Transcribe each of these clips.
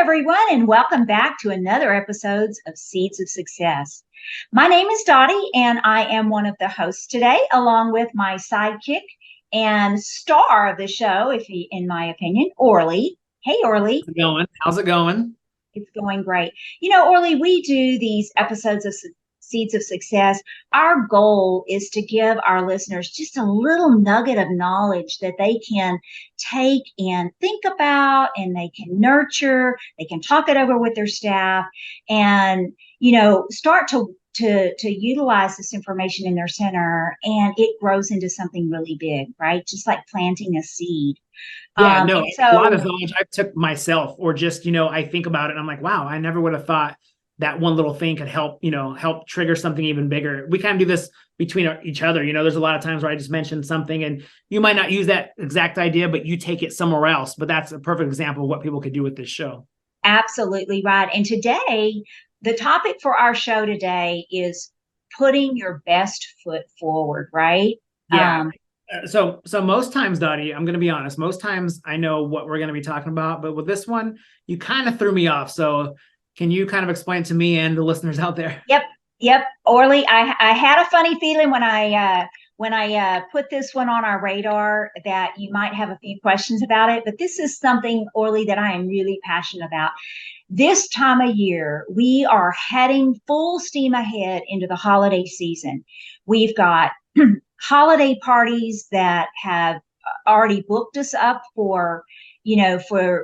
everyone, and welcome back to another episode of Seeds of Success. My name is Dottie, and I am one of the hosts today, along with my sidekick and star of the show, in my opinion, Orly. Hey, Orly. How's it going? How's it going? It's going great. You know, Orly, we do these episodes of Seeds of Success. Our goal is to give our listeners just a little nugget of knowledge that they can take and think about, and they can nurture, they can talk it over with their staff, and, start to utilize this information in their center, and it grows into something really big, right? Just like planting a seed. Yeah, no, And a lot of so knowledge I took myself, or just, I think about it and I'm like, wow, I never would have thought that one little thing could help, help trigger something even bigger. We kind of do this between each other. There's a lot of times where I just mentioned something and you might not use that exact idea, but you take it somewhere else. But that's a perfect example of what people could do with this show. absolutely right. And today, the topic for our show today is putting your best foot forward, right? Yeah. So most times, Dottie, I'm going to be honest, most times I know what we're going to be talking about, but with this one, you kind of threw me off. So can you kind of explain to me and the listeners out there? Yep, yep. Orly, I had a funny feeling when I put this one on our radar that you might have a few questions about it, but this is something, Orly, that I am really passionate about. This time of year, we are heading full steam ahead into the holiday season. We've got holiday parties that have already booked us up for,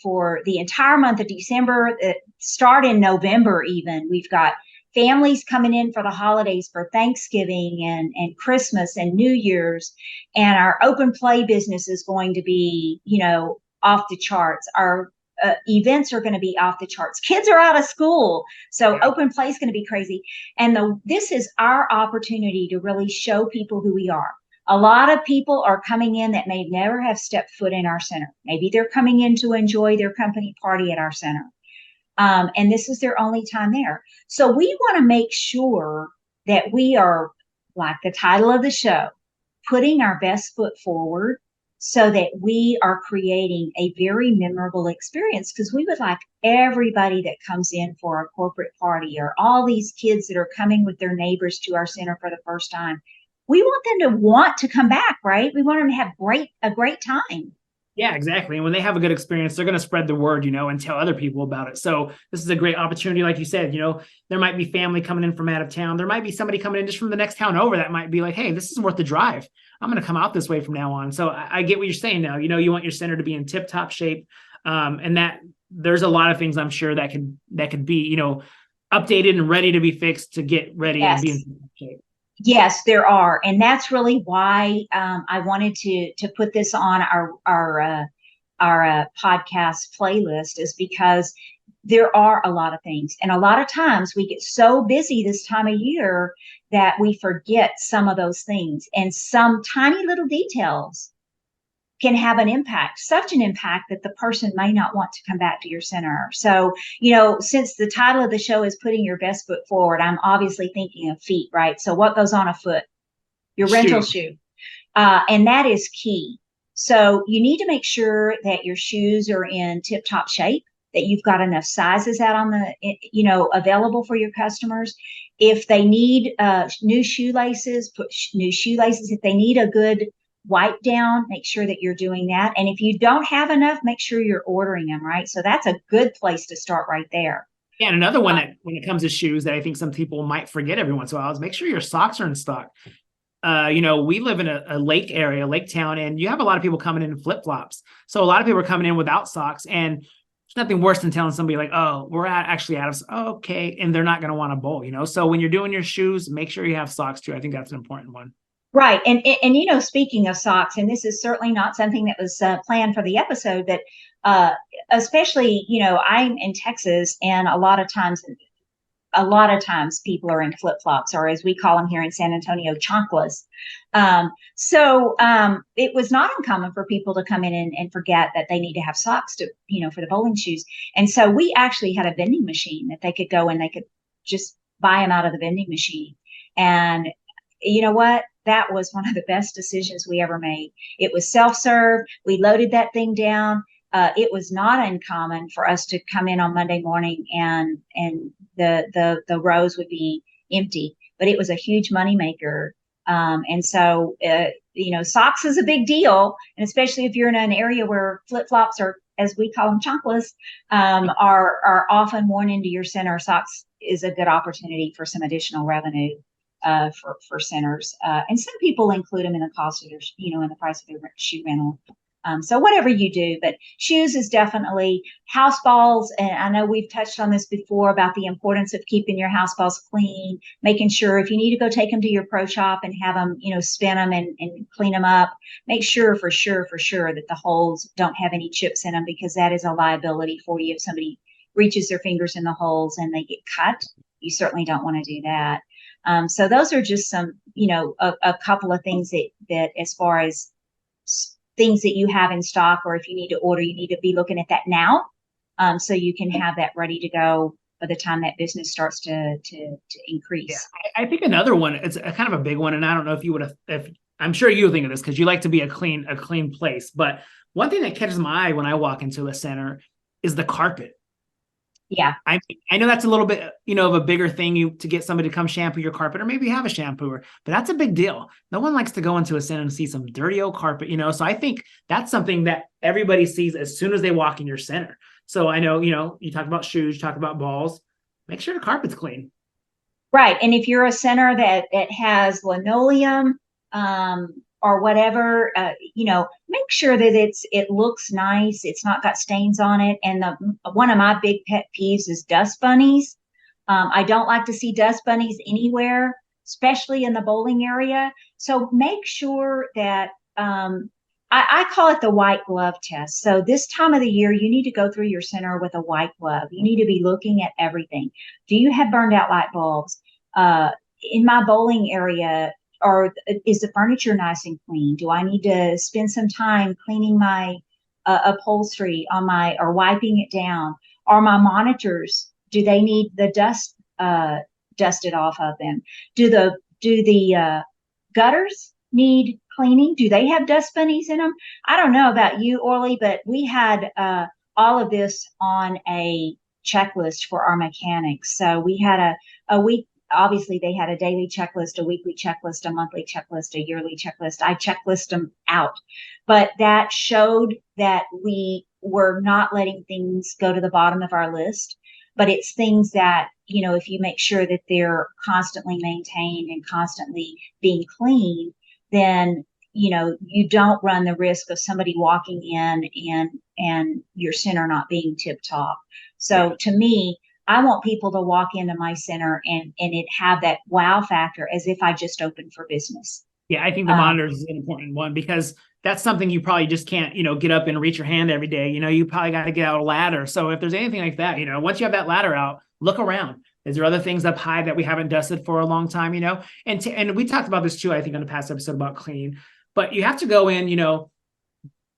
for the entire month of December, start in November even. We've got families coming in for the holidays, for Thanksgiving and Christmas and New Year's. And our open play business is going to be, off the charts. Our events are going to be off the charts. Kids are out of school, so Yeah. open play is going to be crazy. And this is our opportunity to really show people who we are. A lot of people are coming in that may never have stepped foot in our center. Maybe they're coming in to enjoy their company party at our center. And this is their only time there. So we want to make sure that we are, like the title of the show, putting our best foot forward so that we are creating a very memorable experience, because we would like everybody that comes in for a corporate party, or all these kids that are coming with their neighbors to our center for the first time. We want them to want to come back, right? We want them to have a great time. Yeah, exactly. And when they have a good experience, they're going to spread the word, and tell other people about it. So this is a great opportunity. Like you said, there might be family coming in from out of town. There might be somebody coming in just from the next town over that might be like, hey, this is worth the drive. I'm going to come out this way from now on. So I get what you're saying now. You want your center to be in tip top shape. And that there's a lot of things I'm sure that could be, updated and ready to be fixed to get ready and Yes. be in tip top shape. Yes, there are, and that's really why I wanted to put this on our podcast playlist, is because there are a lot of things, and a lot of times we get so busy this time of year that we forget some of those things, and some tiny little details can have an impact, such an impact that the person may not want to come back to your center. So, since the title of the show is putting your best foot forward, I'm obviously thinking of feet, right? So what goes on a foot? Your rental Shoot. shoe. And that is key. So you need to make sure that your shoes are in tip top shape, that you've got enough sizes out on available for your customers. If they need new shoelaces, put new shoelaces. If they need a good wipe down, make sure that you're doing that. And if you don't have enough, make sure you're ordering them, right? So that's a good place to start right there. Yeah, and another one Uh, that when it comes to shoes that I think some people might forget every once in a while is make sure your socks are in stock. We live in a lake area, lake town, and you have a lot of people coming in flip flops. So a lot of people are coming in without socks, and there's nothing worse than telling somebody like, "Oh, we're actually out of okay," and they're not going to want to bowl. So when you're doing your shoes, make sure you have socks too. I think that's an important one. Right. Speaking of socks, and this is certainly not something that was planned for the episode, but uh, especially, I'm in Texas, and a lot of times people are in flip flops, or as we call them here in San Antonio, chanclas. So it was not uncommon for people to come in and forget that they need to have socks for the bowling shoes. And so we actually had a vending machine that they could go and they could just buy them out of the vending machine. And you know what? That was one of the best decisions we ever made. It was self-serve. We loaded that thing down. it was not uncommon for us to come in on Monday morning and the rows would be empty, but it was a huge moneymaker. And so, socks is a big deal, and especially if you're in an area where flip flops are, as we call them, chanclas, are often worn into your center. Socks is a good opportunity for some additional revenue for centers, and some people include them in the cost of their, in the price of their shoe rental. So whatever you do, but shoes is definitely house balls. And I know we've touched on this before about the importance of keeping your house balls clean, making sure if you need to go take them to your pro shop and have them, spin them and clean them up, make sure for sure that the holes don't have any chips in them, because that is a liability for you. If somebody reaches their fingers in the holes and they get cut, you certainly don't want to do that. So those are just some, a couple of things that as far as things that you have in stock, or if you need to order, you need to be looking at that now, so you can have that ready to go by the time that business starts to increase. Yeah, I think another one, it's a kind of a big one, and I don't know if you would have, if I'm sure you'll think of this because you like to be a clean place. But one thing that catches my eye when I walk into a center is the carpet. Yeah. I know that's a little bit, of a bigger thing to get somebody to come shampoo your carpet, or maybe you have a shampooer, but that's a big deal. No one likes to go into a center and see some dirty old carpet, so I think that's something that everybody sees as soon as they walk in your center. So I know, you talk about shoes, you talk about balls, make sure the carpet's clean. Right. And if you're a center that has linoleum, or whatever, make sure that it looks nice. It's not got stains on it. And one of my big pet peeves is dust bunnies. I don't like to see dust bunnies anywhere, especially in the bowling area. So make sure that, I call it the white glove test. So this time of the year, you need to go through your center with a white glove. You need to be looking at everything. Do you have burned out light bulbs? In my bowling area, or is the furniture nice and clean? Do I need to spend some time cleaning my upholstery or wiping it down? Are my monitors, do they need the dust dusted off of them? Do the gutters need cleaning? Do they have dust bunnies in them? I don't know about you, Orly, but we had all of this on a checklist for our mechanics. So we had a week. Obviously, they had a daily checklist, a weekly checklist, a monthly checklist, a yearly checklist. I checklist them out, but that showed that we were not letting things go to the bottom of our list. But it's things that, if you make sure that they're constantly maintained and constantly being clean, then, you don't run the risk of somebody walking in and your center not being tip top. So to me, I want people to walk into my center and it have that wow factor as if I just opened for business. Yeah, I think the monitors is an important one, because that's something you probably just can't, get up and reach your hand every day. You probably got to get out a ladder. So if there's anything like that, once you have that ladder out, look around. Is there other things up high that we haven't dusted for a long time, And we talked about this too, I think, on the past episode about clean. But you have to go in,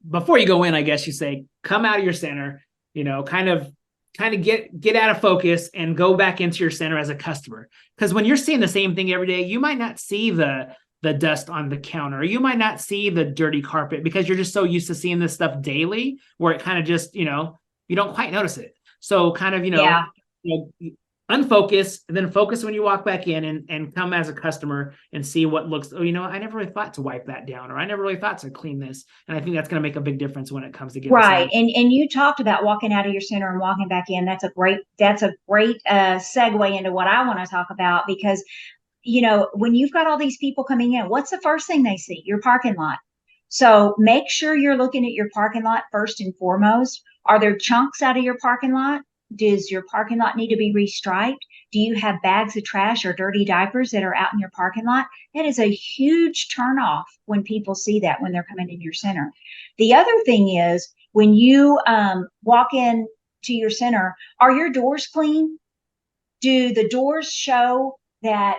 before you go in, I guess you say, come out of your center, kind of get out of focus and go back into your center as a customer. Because when you're seeing the same thing every day, you might not see the dust on the counter. You might not see the dirty carpet because you're just so used to seeing this stuff daily, where it kind of just, you don't quite notice it. So kind of, unfocus, and then focus when you walk back in and come as a customer and see what looks, I never really thought to wipe that down, or I never really thought to clean this. And I think that's going to make a big difference when it comes to getting right. And you talked about walking out of your center and walking back in. That's a great segue into what I want to talk about, because when you've got all these people coming in, what's the first thing they see? Your parking lot. So make sure you're looking at your parking lot first and foremost. Are there chunks out of your parking lot? Does your parking lot need to be restriped? Do you have bags of trash or dirty diapers that are out in your parking lot? That is a huge turnoff when people see that when they're coming in your center. The other thing is, when you walk in to your center, are your doors clean? Do the doors show that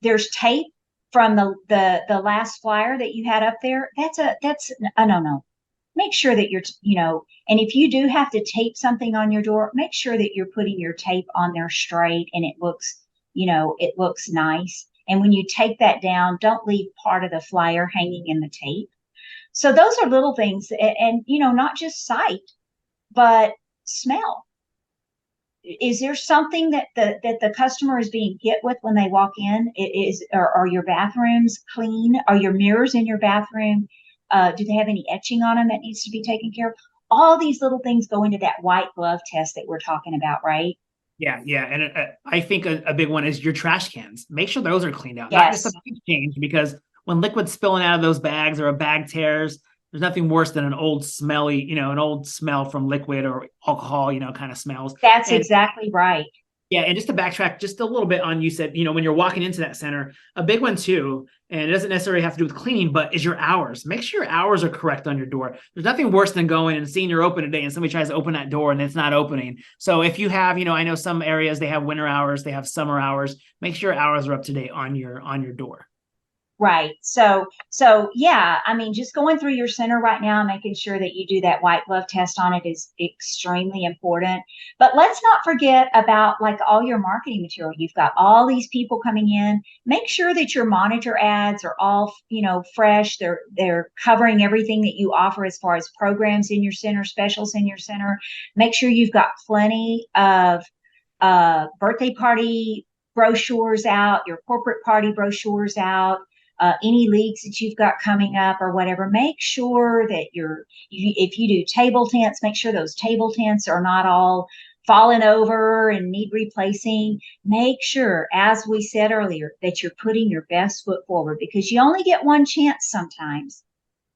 there's tape from the last flyer that you had up there? That's a no. Make sure that you're, and if you do have to tape something on your door, make sure that you're putting your tape on there straight and it looks nice. And when you take that down, don't leave part of the flyer hanging in the tape. So those are little things, and not just sight, but smell. Is there something that the customer is being hit with when they walk in? Are your bathrooms clean? Are your mirrors in your bathroom? Do they have any etching on them that needs to be taken care of? All these little things go into that white glove test that we're talking about, right? Yeah, yeah, and I think a big one is your trash cans. Make sure those are cleaned out, not just a Yes, big change, because when liquid's spilling out of those bags or a bag tears, there's nothing worse than an old smelly, an old smell from liquid or alcohol, kind of smells. that's And exactly right. yeah, and just to backtrack just a little bit on, you said, when you're walking into that center, a big one too, and it doesn't necessarily have to do with cleaning, but is your hours. Make sure your hours are correct on your door. There's nothing worse than going and seeing you're open today and somebody tries to open that door and it's not opening. So if you have, I know some areas they have winter hours, they have summer hours. Make sure hours are up to date on your door. Right. So yeah, I mean, just going through your center right now, making sure that you do that white glove test on it is extremely important. But let's not forget about like all your marketing material. You've got all these people coming in. Make sure that your monitor ads are all, fresh. They're covering everything that you offer as far as programs in your center, specials in your center. Make sure you've got plenty of birthday party brochures out, your corporate party brochures out, any leagues that you've got coming up or whatever. Make sure that if you do table tents, make sure those table tents are not all falling over and need replacing. Make sure, as we said earlier, that you're putting your best foot forward because you only get one chance sometimes.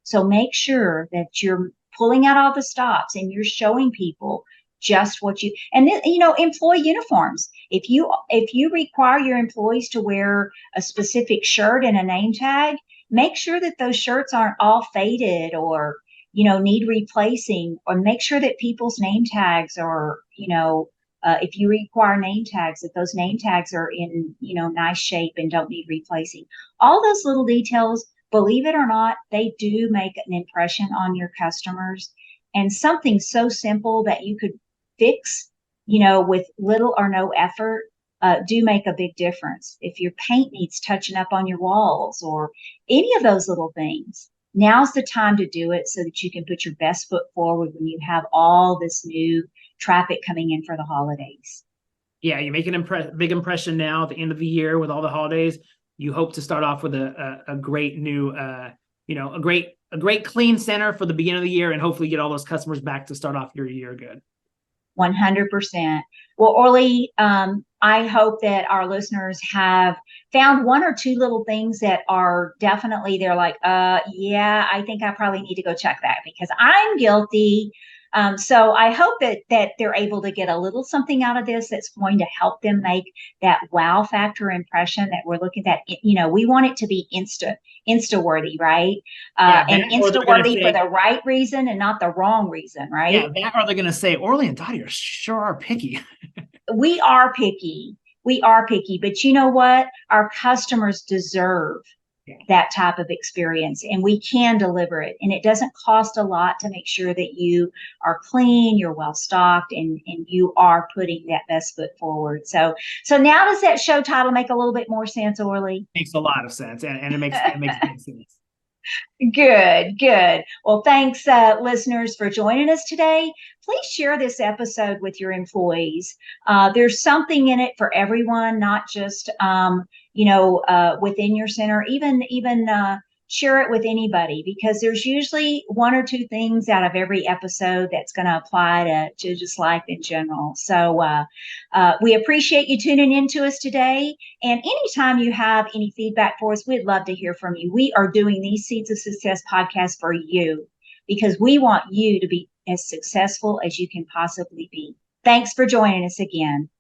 So make sure that you're pulling out all the stops and you're showing people just what and then, employee uniforms. If you require your employees to wear a specific shirt and a name tag, make sure that those shirts aren't all faded or need replacing, or make sure that people's name tags are, if you require name tags, that those name tags are in nice shape and don't need replacing. All those little details, believe it or not, they do make an impression on your customers. And something so simple that you could fix, with little or no effort, do make a big difference. If your paint needs touching up on your walls or any of those little things, now's the time to do it so that you can put your best foot forward when you have all this new traffic coming in for the holidays. Yeah, you make an big impression now at the end of the year with all the holidays. You hope to start off with a great new, a great clean center for the beginning of the year, and hopefully get all those customers back to start off your year good. 100%. Well, Orly, I hope that our listeners have found one or two little things that are definitely, they're like, yeah, I think I probably need to go check that because I'm guilty. So I hope that they're able to get a little something out of this that's going to help them make that wow factor impression that we're looking at. We want it to be insta worthy, right? Yeah, And that or they're insta gonna worthy for say, the right reason and not the wrong reason, yeah, right? that or they're gonna say, Orly and Dottie are sure are picky. We are picky. We are picky, but you know what? Our customers deserve Yeah. that type of experience and we can deliver it. And it doesn't cost a lot to make sure that you are clean, you're well stocked, and you are putting that best foot forward. So now does that show title make a little bit more sense, Orly? Makes a lot of sense, and it makes good sense. Good, good. Well, thanks, listeners, for joining us today. Please share this episode with your employees. There's something in it for everyone, not just within your center. Even share it with anybody because there's usually one or two things out of every episode that's going to apply to just life in general. So we appreciate you tuning in to us today. And anytime you have any feedback for us, we'd love to hear from you. We are doing these Seeds of Success podcasts for you because we want you to be as successful as you can possibly be. Thanks for joining us again.